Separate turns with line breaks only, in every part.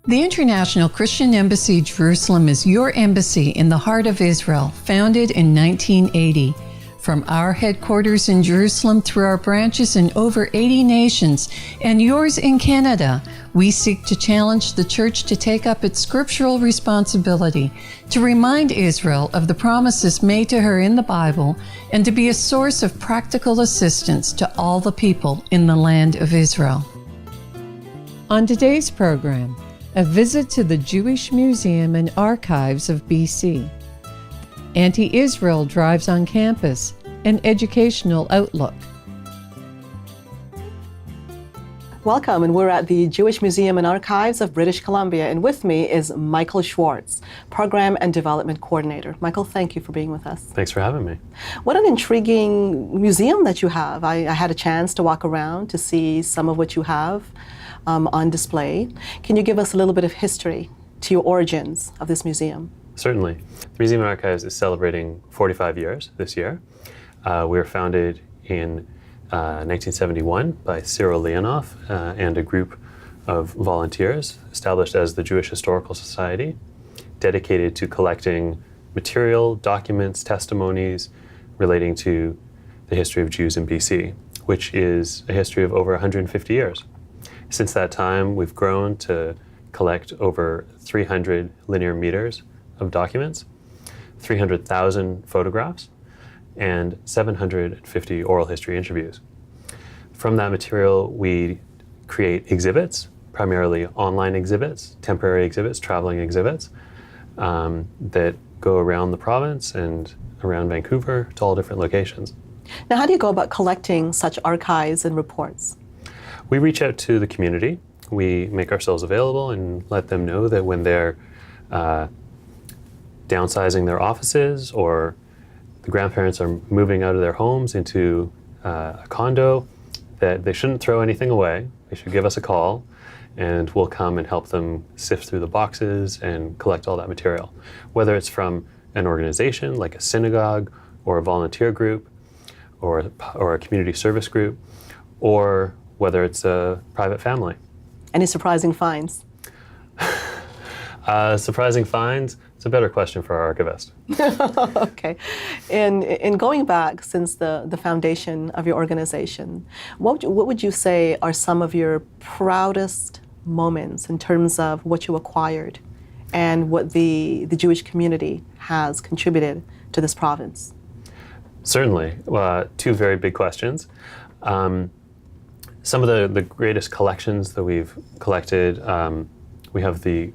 The International Christian Embassy Jerusalem is your embassy in the heart of Israel, founded in 1980. From our headquarters in Jerusalem through our branches in over 80 nations and yours in Canada, we seek to challenge the church to take up its scriptural responsibility, to remind Israel of the promises made to her in the Bible, and to be a source of practical assistance to all the people in the land of Israel. On today's program, a visit to the Jewish Museum and Archives of BC. Anti-Israel drives on campus, an educational outlook.
Welcome, and we're at the Jewish Museum and Archives of British Columbia, and with me is Michael Schwartz, Program and Development Coordinator. Michael, thank you for being with us.
Thanks for having me.
What an intriguing museum that you have. I had a chance to walk around to see some of what you have on display. Can you give us a little bit of history to your origins of this museum?
Certainly. The Museum of Archives is celebrating 45 years this year. We were founded in 1971 by Cyril Leonoff and a group of volunteers established as the Jewish Historical Society, dedicated to collecting material, documents, testimonies relating to the history of Jews in BC, which is a history of over 150 years. Since that time, we've grown to collect over 300 linear meters of documents, 300,000 photographs, and 750 oral history interviews. From that material, we create exhibits, primarily online exhibits, temporary exhibits, traveling exhibits, that go around the province and around Vancouver to all different locations.
Now, how do you go about collecting such archives and reports?
We reach out to the community. We make ourselves available and let them know that when they're downsizing their offices or the grandparents are moving out of their homes into a condo, that they shouldn't throw anything away. They should give us a call and we'll come and help them sift through the boxes and collect all that material. Whether it's from an organization like a synagogue or a volunteer group or a community service group, or whether it's a private family.
Any surprising finds?
Surprising finds? It's a better question for our archivist.
Okay. In going back since the foundation of your organization, what would you say are some of your proudest moments in terms of what you acquired and what the Jewish community has contributed to this province?
Certainly. Two very big questions. Some of the greatest collections that we've collected, we have the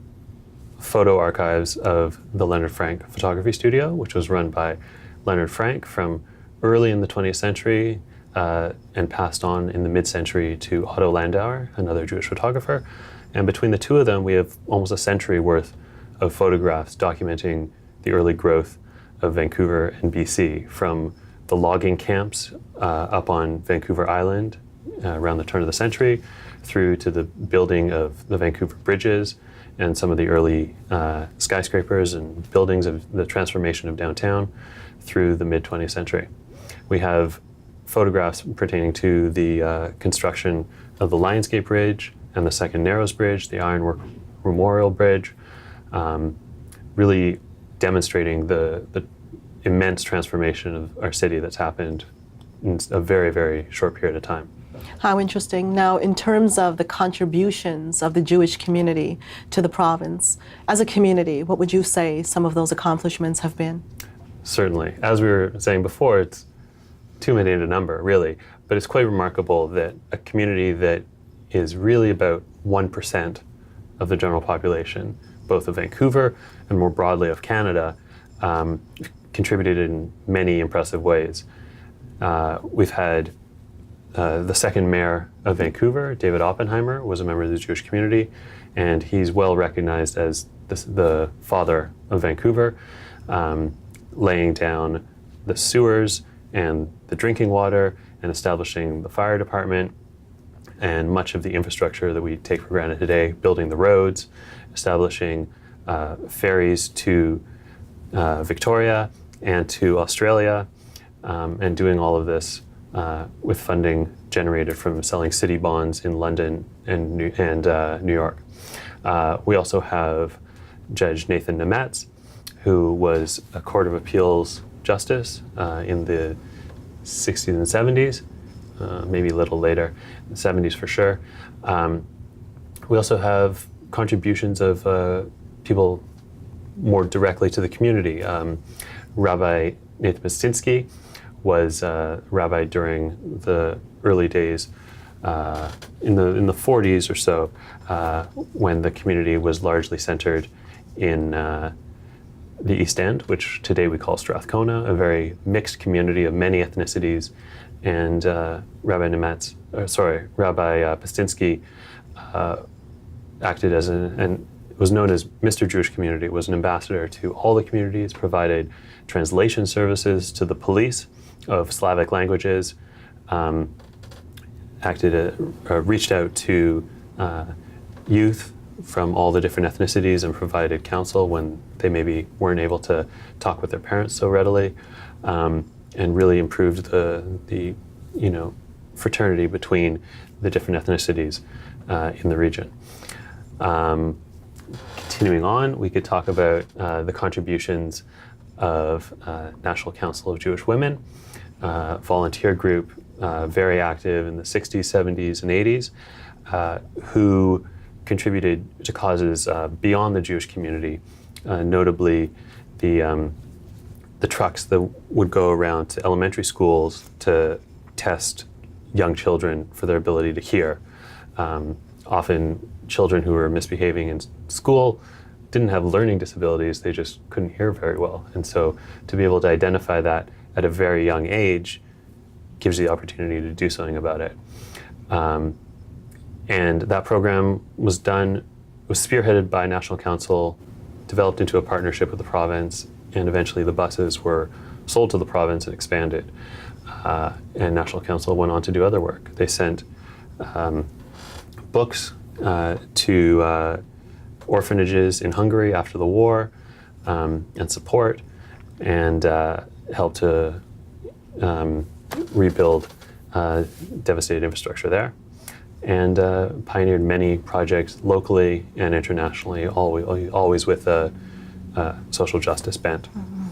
photo archives of the Leonard Frank Photography Studio, which was run by Leonard Frank from early in the 20th century and passed on in the mid-century to Otto Landauer, another Jewish photographer. And between the two of them, we have almost a century worth of photographs documenting the early growth of Vancouver and BC, from the logging camps up on Vancouver Island around the turn of the century, through to the building of the Vancouver bridges and some of the early skyscrapers and buildings of the transformation of downtown through the mid-20th century. We have photographs pertaining to the construction of the Lionsgate Bridge and the Second Narrows Bridge, the Ironwork Memorial Bridge, really demonstrating the immense transformation of our city that's happened in a very, very short period of time.
How interesting. Now, in terms of the contributions of the Jewish community to the province, as a community, what would you say some of those accomplishments have been?
Certainly. As we were saying before, it's too many to number, really. But it's quite remarkable that a community that is really about 1% of the general population, both of Vancouver and more broadly of Canada, contributed in many impressive ways. We've had the second mayor of Vancouver, David Oppenheimer, was a member of the Jewish community, and he's well recognized as the father of Vancouver, laying down the sewers and the drinking water and establishing the fire department and much of the infrastructure that we take for granted today, building the roads, establishing ferries to Victoria and to Australia, and doing all of this with funding generated from selling city bonds in London and New York. We also have Judge Nathan Nemetz, who was a Court of Appeals justice in the 60s and 70s, maybe a little later, the 70s for sure. We also have contributions of people more directly to the community. Rabbi Nathan Bastinsky was a rabbi during the early days in the 40s or so, when the community was largely centered in the East End, which today we call Strathcona, a very mixed community of many ethnicities. And Rabbi Bastinsky acted as and was known as Mr. Jewish Community, was an ambassador to all the communities, provided translation services to the police of Slavic languages, reached out to youth from all the different ethnicities and provided counsel when they maybe weren't able to talk with their parents so readily, and really improved the fraternity between the different ethnicities in the region. Continuing on, we could talk about the contributions of National Council of Jewish Women, volunteer group, very active in the 60s, 70s, and 80s, who contributed to causes beyond the Jewish community, notably the trucks that would go around to elementary schools to test young children for their ability to hear. Often children who were misbehaving in school didn't have learning disabilities, they just couldn't hear very well. And so to be able to identify that at a very young age gives you the opportunity to do something about it. And that program was spearheaded by National Council, developed into a partnership with the province, and eventually the buses were sold to the province and expanded. And National Council went on to do other work. They sent books to orphanages in Hungary after the war, and support, and helped to rebuild devastated infrastructure there, and pioneered many projects locally and internationally, always with a social justice bent. Mm-hmm.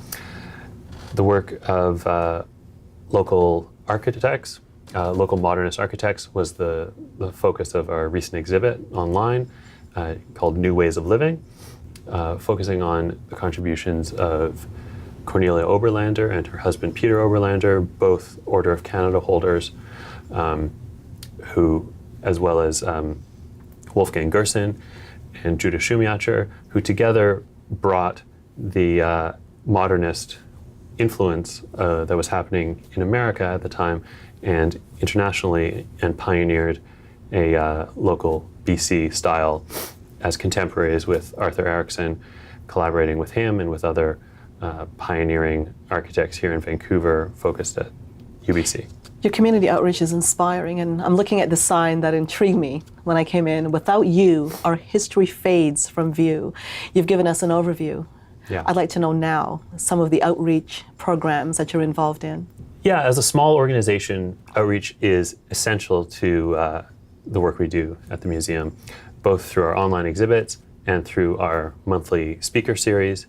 The work of local architects, local modernist architects, was the focus of our recent exhibit online called New Ways of Living, focusing on the contributions of Cornelia Oberlander and her husband Peter Oberlander, both Order of Canada holders, who, as well as Wolfgang Gerson and Judah Schumacher, who together brought the modernist influence that was happening in America at the time and internationally, and pioneered a local BC style as contemporaries with Arthur Erickson, collaborating with him and with other pioneering architects here in Vancouver focused at UBC.
Your community outreach is inspiring, and I'm looking at the sign that intrigued me when I came in. Without you, our history fades from view. You've given us an overview.
Yeah.
I'd like to know now some of the outreach programs that you're involved in.
Yeah, as a small organization, outreach is essential to the work we do at the museum, both through our online exhibits and through our monthly speaker series,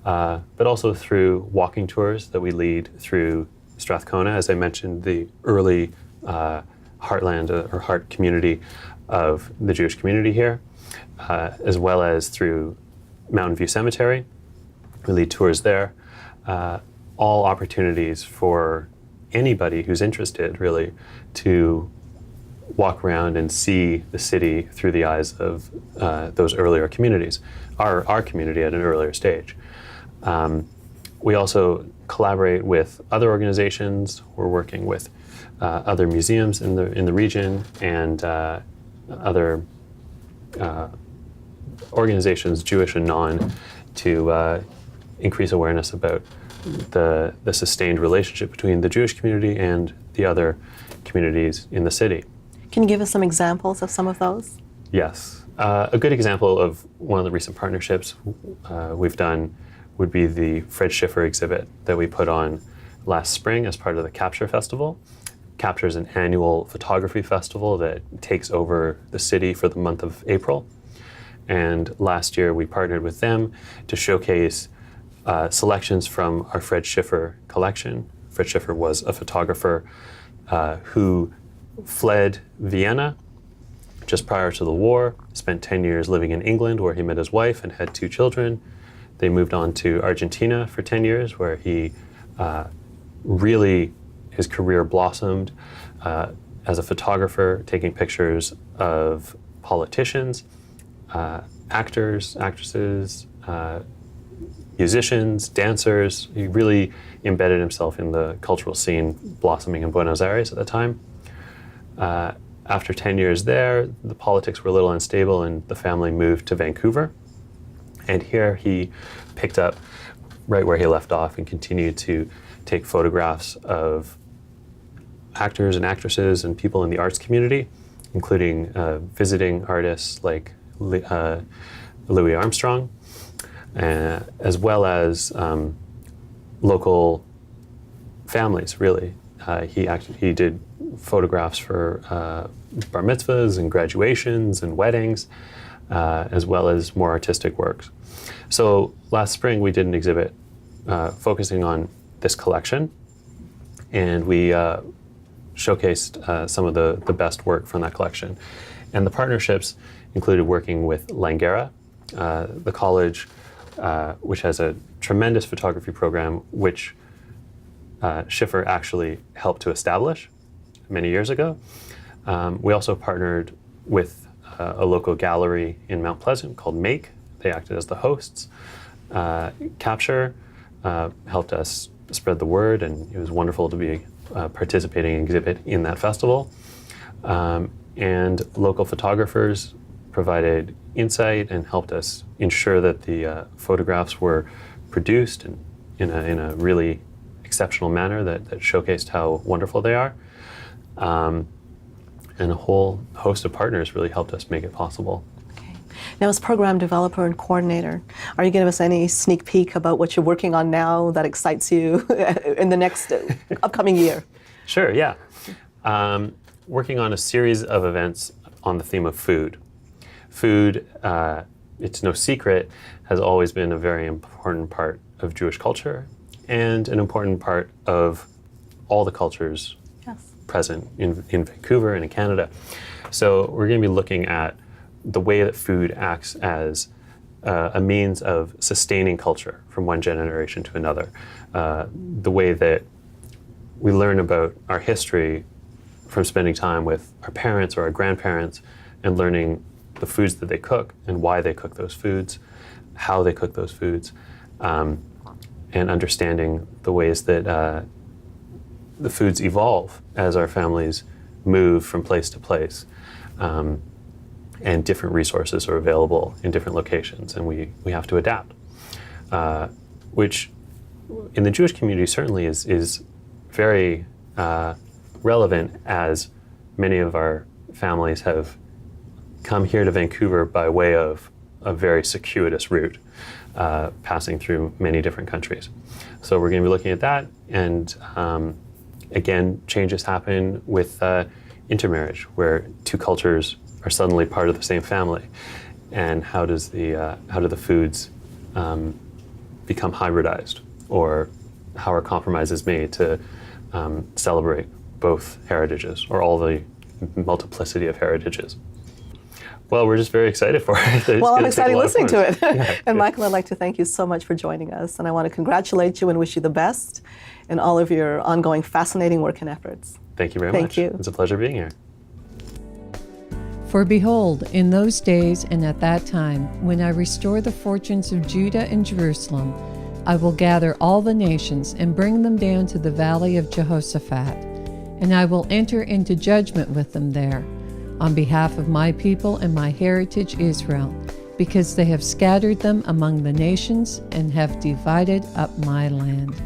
but also through walking tours that we lead through Strathcona, as I mentioned, the early heartland or heart community of the Jewish community here, as well as through Mountain View Cemetery. We lead tours there. All opportunities for anybody who's interested, really, to walk around and see the city through the eyes of those earlier communities, our community at an earlier stage. We also collaborate with other organizations. We're working with other museums in the region and other organizations, Jewish and non, to increase awareness about the sustained relationship between the Jewish community and the other communities in the city.
Can you give us some examples of some of those?
Yes. A good example of one of the recent partnerships we've done would be the Fred Schiffer exhibit that we put on last spring as part of the Capture Festival. Capture is an annual photography festival that takes over the city for the month of April. And last year we partnered with them to showcase selections from our Fred Schiffer collection. Fred Schiffer was a photographer who fled Vienna just prior to the war, spent 10 years living in England where he met his wife and had 2 children. They moved on to Argentina for 10 years where he his career blossomed as a photographer, taking pictures of politicians, actors, actresses, musicians, dancers. He really embedded himself in the cultural scene blossoming in Buenos Aires at the time. After 10 years there, the politics were a little unstable and the family moved to Vancouver. And here he picked up right where he left off and continued to take photographs of actors and actresses and people in the arts community, including visiting artists like Louis Armstrong, as well as local families, really. He did photographs for bar mitzvahs and graduations and weddings, as well as more artistic works. So last spring we did an exhibit focusing on this collection, and we showcased some of the best work from that collection. And the partnerships included working with Langara, the college, which has a tremendous photography program, which Schiffer actually helped to establish many years ago. We also partnered with a local gallery in Mount Pleasant called Make. They acted as the hosts. Capture helped us spread the word, and it was wonderful to be participating in exhibit in that festival. And local photographers provided insight and helped us ensure that the photographs were produced in a really exceptional manner that showcased how wonderful they are. And a whole host of partners really helped us make it possible.
Okay. Now, as program developer and coordinator, are you giving us any sneak peek about what you're working on now that excites you in the next upcoming year?
Sure, yeah. Working on a series of events on the theme of food. Food, it's no secret, has always been a very important part of Jewish culture and an important part of all the cultures present in Vancouver and in Canada. So we're going to be looking at the way that food acts as a means of sustaining culture from one generation to another. The way that we learn about our history from spending time with our parents or our grandparents and learning the foods that they cook and why they cook those foods, how they cook those foods, and understanding the ways that the foods evolve as our families move from place to place, and different resources are available in different locations, and we have to adapt, which in the Jewish community certainly is very relevant, as many of our families have come here to Vancouver by way of a very circuitous route, passing through many different countries. So we're going to be looking at that, and again, changes happen with intermarriage, where 2 cultures are suddenly part of the same family, and how do the foods become hybridized, or how are compromises made to celebrate both heritages, or all the multiplicity of heritages. Well, we're just very excited for it.
Well, I'm excited listening to it.
Yeah,
and Michael, I'd like to thank you so much for joining us, and I want to congratulate you and wish you the best in all of your ongoing fascinating work and efforts.
Thank you very much.
Thank you.
It's a pleasure being here.
For behold, in those days and at that time, when I restore the fortunes of Judah and Jerusalem, I will gather all the nations and bring them down to the valley of Jehoshaphat, and I will enter into judgment with them there, on behalf of my people and my heritage Israel, because they have scattered them among the nations and have divided up my land.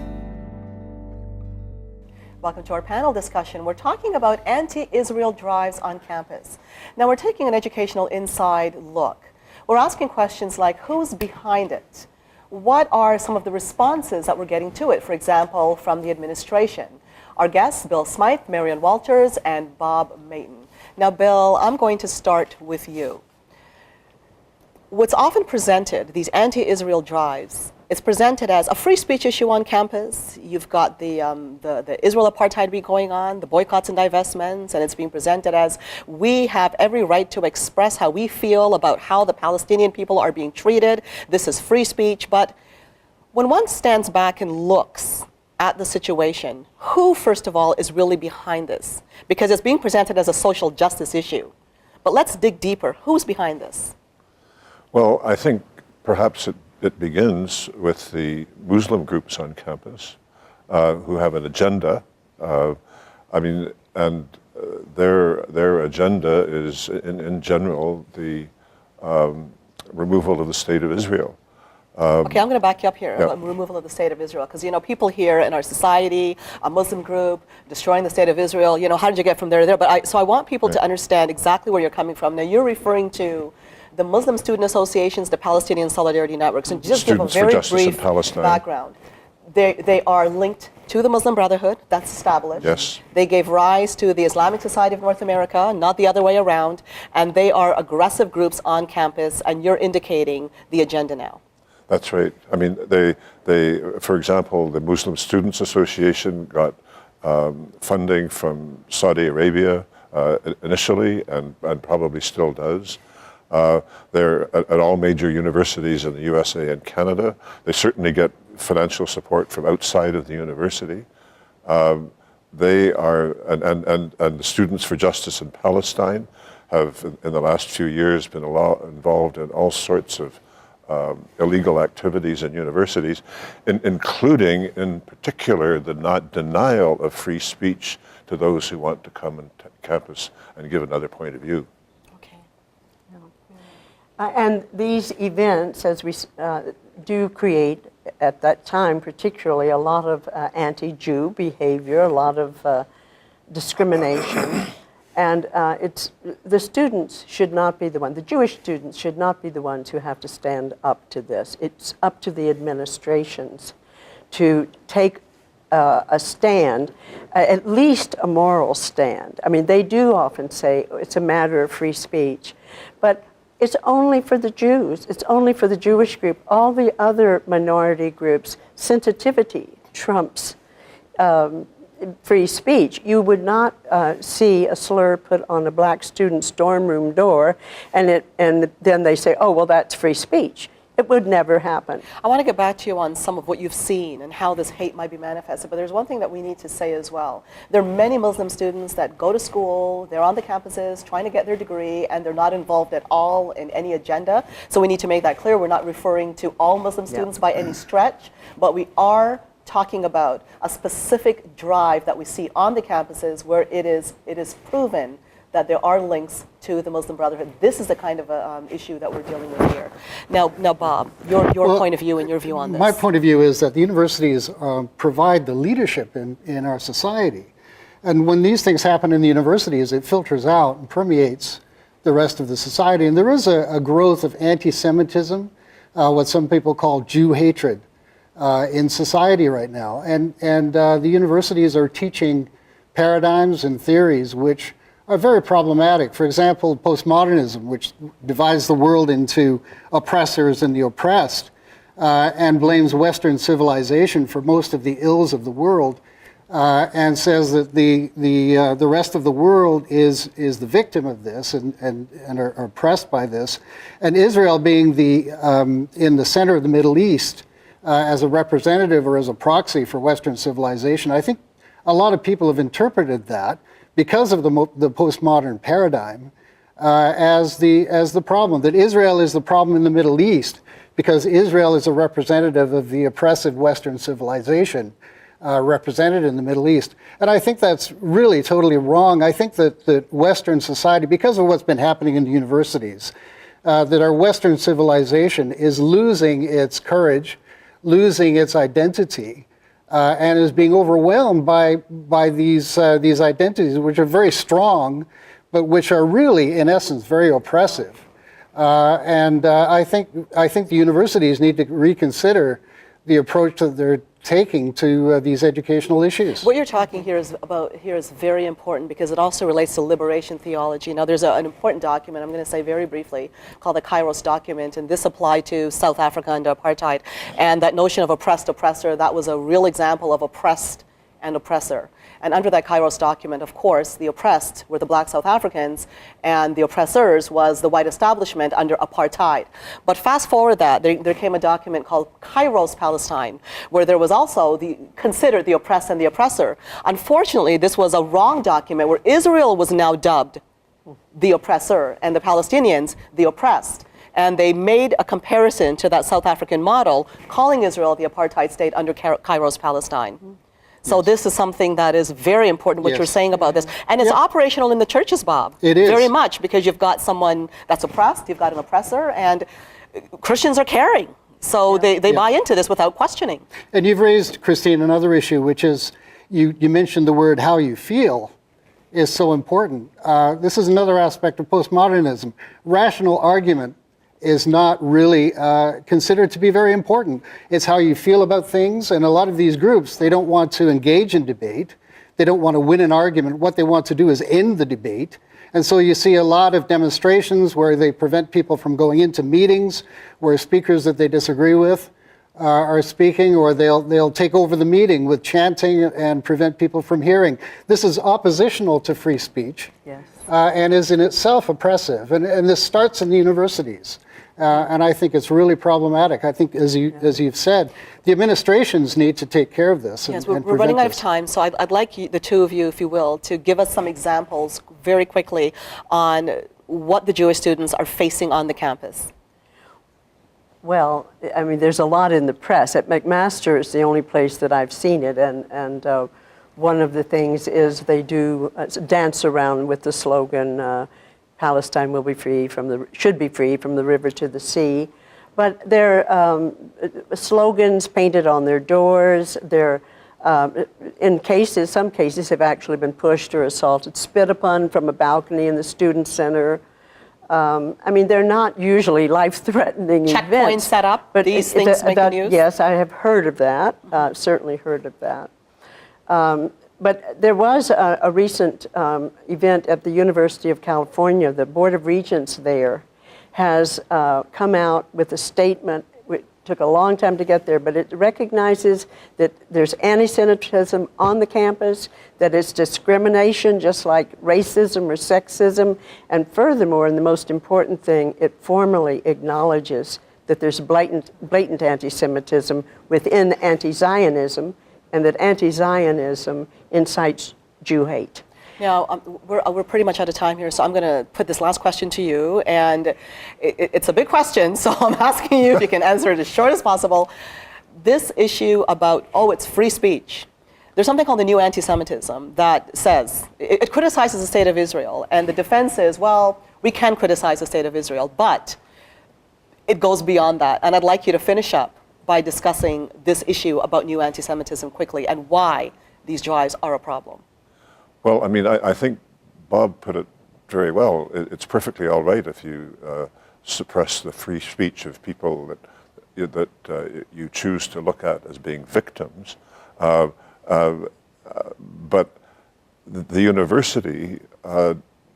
Welcome to our panel discussion. We're talking about anti-Israel drives on campus. Now we're taking an educational inside look. We're asking questions like, who's behind it? What are some of the responses that we're getting to it, for example, from the administration? Our guests, Bill Smythe, Marion Walters, and Bob Mayton. Now, Bill, I'm going to start with you. what's often presented, these anti-Israel drives, it's presented as a free speech issue on campus. You've got the Israel apartheid week going on, the boycotts and divestments, and it's being presented as we have every right to express how we feel about how the Palestinian people are being treated. This is free speech. But when one stands back and looks at the situation, who, first of all, is really behind this? Because it's being presented as a social justice issue. But let's dig deeper. Who's behind this?
Well, I think perhaps it begins with the Muslim groups on campus who have an agenda. Their agenda is, in general, the removal of the State of Israel.
Okay, I'm going to back you up here
Yeah.
on removal of the State of Israel, because people here in our society, a Muslim group, destroying the State of Israel. How did you get from there to there? But I want people to understand exactly where you're coming from. Now, you're referring to the Muslim Student Associations, the Palestinian Solidarity Networks, and just give a very brief background. They are linked to the Muslim Brotherhood, that's established.
Yes.
They gave rise to the Islamic Society of North America, not the other way around, and they are aggressive groups on campus, and you're indicating the agenda now.
That's right. I mean, they for example, the Muslim Students Association got funding from Saudi Arabia initially, and probably still does. They're at all major universities in the USA and Canada. They certainly get financial support from outside of the university. They are, and the Students for Justice in Palestine have, in the last few years, been involved in all sorts of illegal activities in universities, including, in particular, the denial of free speech to those who want to come on campus and give another point of view.
Okay.
And these events, as we do create, at that time particularly, a lot of anti-Jew behavior, a lot of discrimination. And the students should not be the one, the Jewish students should not be the ones who have to stand up to this. It's up to the administrations to take a stand, at least a moral stand. I mean, they do often say it's a matter of free speech, but it's only for the Jews. It's only for the Jewish group. All the other minority groups, sensitivity trumps free speech. You would not see a slur put on a black student's dorm room door and then they say, oh, well, that's free speech. It would never happen.
I want to get back to you on some of what you've seen and how this hate might be manifested, but there's one thing that we need to say as well. There are many Muslim students that go to school, they're on the campuses trying to get their degree, and they're not involved at all in any agenda. So we need to make that clear. We're not referring to all Muslim students by any stretch, but we are talking about a specific drive that we see on the campuses where it is proven that there are links to the Muslim Brotherhood. This is the kind of issue that we're dealing with here. Now, Bob, your point of view and your view on this.
My point of view is that the universities provide the leadership in our society. And when these things happen in the universities, it filters out and permeates the rest of the society. And there is a growth of anti-Semitism, what some people call Jew hatred, in society right now. And the universities are teaching paradigms and theories which are very problematic. For example, postmodernism, which divides the world into oppressors and the oppressed, and blames Western civilization for most of the ills of the world, and says that the rest of the world is the victim of this and are oppressed by this. And Israel being in the center of the Middle East as a representative or as a proxy for Western civilization, I think a lot of people have interpreted that, because of the postmodern paradigm, as the problem, that Israel is the problem in the Middle East, because Israel is a representative of the oppressive Western civilization represented in the Middle East. And I think that's really totally wrong. I think that Western society, because of what's been happening in the universities, that our Western civilization is losing its courage, losing its identity, and is being overwhelmed by these identities, which are very strong, but which are really, in essence, very oppressive. I think the universities need to reconsider the approach that taking to these educational issues.
What you're talking here is very important because it also relates to liberation theology. Now, there's an important document I'm going to say very briefly called the Kairos Document, and this applied to South Africa under apartheid. And that notion of oppressed oppressor, that was a real example of oppressed and oppressor. And under that Kairos document, of course, the oppressed were the black South Africans, and the oppressors was the white establishment under apartheid. But fast forward that, there came a document called Kairos Palestine, where there was also considered the oppressed and the oppressor. Unfortunately, this was a wrong document where Israel was now dubbed the oppressor and the Palestinians the oppressed. And they made a comparison to that South African model, calling Israel the apartheid state under Kairos Palestine. So this is something that is very important, what you're saying about this. And it's operational in the churches, Bob.
It is.
Very much, because you've got someone that's oppressed, you've got an oppressor, and Christians are caring. So they buy into this without questioning.
And you've raised, Christine, another issue, which is you mentioned the word how you feel is so important. This is another aspect of postmodernism. Rational argument is not really considered to be very important. It's how you feel about things, and a lot of these groups, they don't want to engage in debate. They don't want to win an argument. What they want to do is end the debate. And so you see a lot of demonstrations where they prevent people from going into meetings where speakers that they disagree with are speaking, or they'll take over the meeting with chanting and prevent people from hearing. This is oppositional to free speech, and is in itself oppressive. And this starts in the universities. And I think it's really problematic. I think, as you've said, the administrations need to take care of this.
Yes, we're running out of time, so I'd like the two of you, if you will, to give us some examples very quickly on what the Jewish students are facing on the campus.
Well, I mean, there's a lot in the press. At McMaster is the only place that I've seen it, and one of the things is they do dance around with the slogan, Palestine will be free should be free from the river to the sea. But there are slogans painted on their doors. They're, some cases have actually been pushed or assaulted, spit upon from a balcony in the student center. I mean, they're not usually life-threatening events.
Checkpoints set up, but these things make the news?
Yes, I have heard of that, certainly heard of that. But there was a recent event at the University of California. The Board of Regents there has come out with a statement. It took a long time to get there, but it recognizes that there's anti-Semitism on the campus, that it's discrimination just like racism or sexism, and furthermore, and the most important thing, it formally acknowledges that there's blatant anti-Semitism within anti-Zionism, and that anti-Zionism incites Jew hate.
Now, we're pretty much out of time here, so I'm going to put this last question to you, and it's a big question, so I'm asking you if you can answer it as short as possible. This issue about, it's free speech. There's something called the new anti-Semitism that says, it criticizes the state of Israel, and the defense is, well, we can criticize the state of Israel, but it goes beyond that, and I'd like you to finish up by discussing this issue about new anti-Semitism quickly and why these drives are a problem.
Well, I mean, I think Bob put it very well. It's perfectly all right if you suppress the free speech of people that you choose to look at as being victims. But the university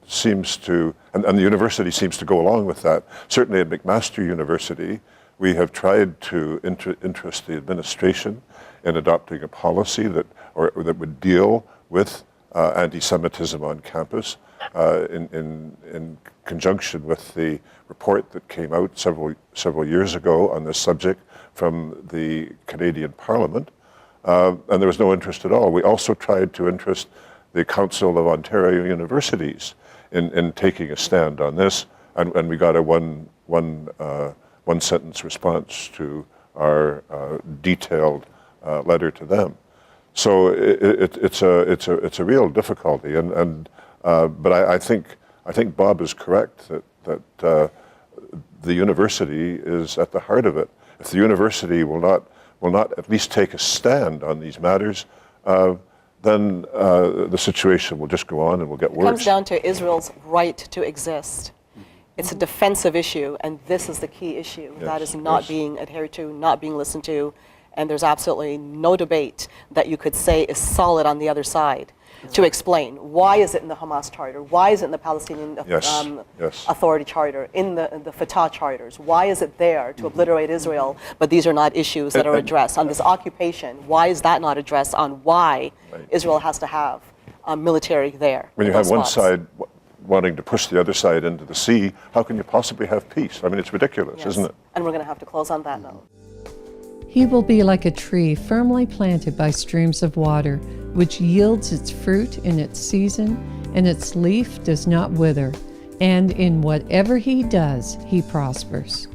seems to, and the university seems to go along with that. Certainly at McMaster University, we have tried to interest the administration in adopting a policy that would deal with anti-Semitism on campus in conjunction with the report that came out several years ago on this subject from the Canadian Parliament, and there was no interest at all. We also tried to interest the Council of Ontario Universities in taking a stand on this, and we got a one-sentence response to our detailed letter to them. So it's a real difficulty, but I think Bob is correct that the university is at the heart of it. If the university will not at least take a stand on these matters, then the situation will just go on and will get worse.
It comes down to Israel's right to exist. It's a defensive issue, and this is the key issue that is not being adhered to, not being listened to, and there's absolutely no debate that you could say is solid on the other side, to explain why is it in the Hamas charter, why is it in the Palestinian Authority charter, in the Fatah charters, why is it there to obliterate Israel, but these are not issues that are addressed. On this occupation, why is that not addressed on why Israel has to have military there?
When you have one side wanting to push the other side into the sea, how can you possibly have peace? I mean, it's ridiculous, isn't it?
And we're going to have to close on that note.
He will be like a tree firmly planted by streams of water, which yields its fruit in its season, and its leaf does not wither. And in whatever he does, he prospers.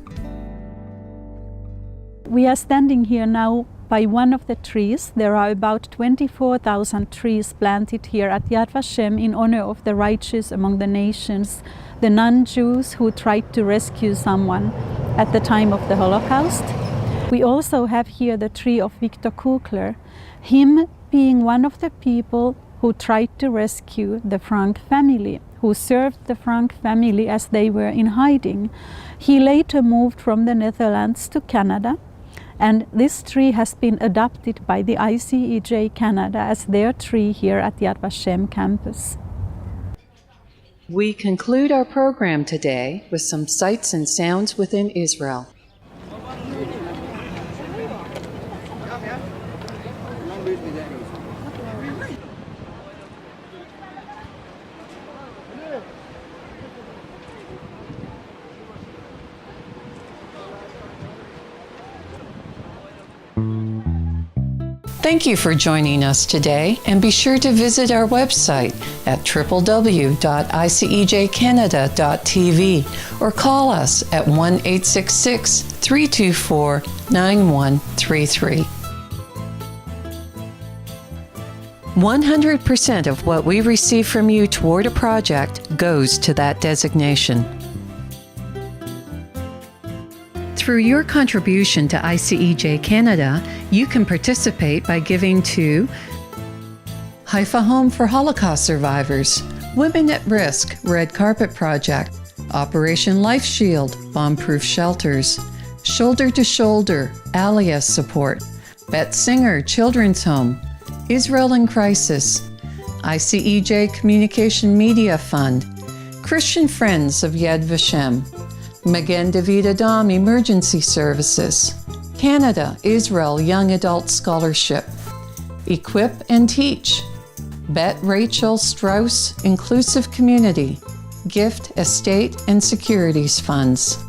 We are standing here now by one of the trees. There are about 24,000 trees planted here at Yad Vashem in honor of the righteous among the nations, the non-Jews who tried to rescue someone at the time of the Holocaust. We also have here the tree of Victor Kugler, him being one of the people who tried to rescue the Frank family, who served the Frank family as they were in hiding. He later moved from the Netherlands to Canada, and this tree has been adopted by the ICEJ Canada as their tree here at Yad Vashem campus.
We conclude our program today with some sights and sounds within Israel. Thank you for joining us today, and be sure to visit our website at www.icejcanada.tv or call us at 1-866-324-9133. 100% of what we receive from you toward a project goes to that designation. Through your contribution to ICEJ Canada, you can participate by giving to Haifa Home for Holocaust Survivors, Women at Risk, Red Carpet Project, Operation Life Shield, Bomb-Proof Shelters, Shoulder to Shoulder, Alias Support, Bet Singer Children's Home, Israel in Crisis, ICEJ Communication Media Fund, Christian Friends of Yad Vashem, Magen David Adam Emergency Services, Canada Israel Young Adult Scholarship, Equip and Teach, Bet Rachel Strauss Inclusive Community, Gift Estate and Securities Funds.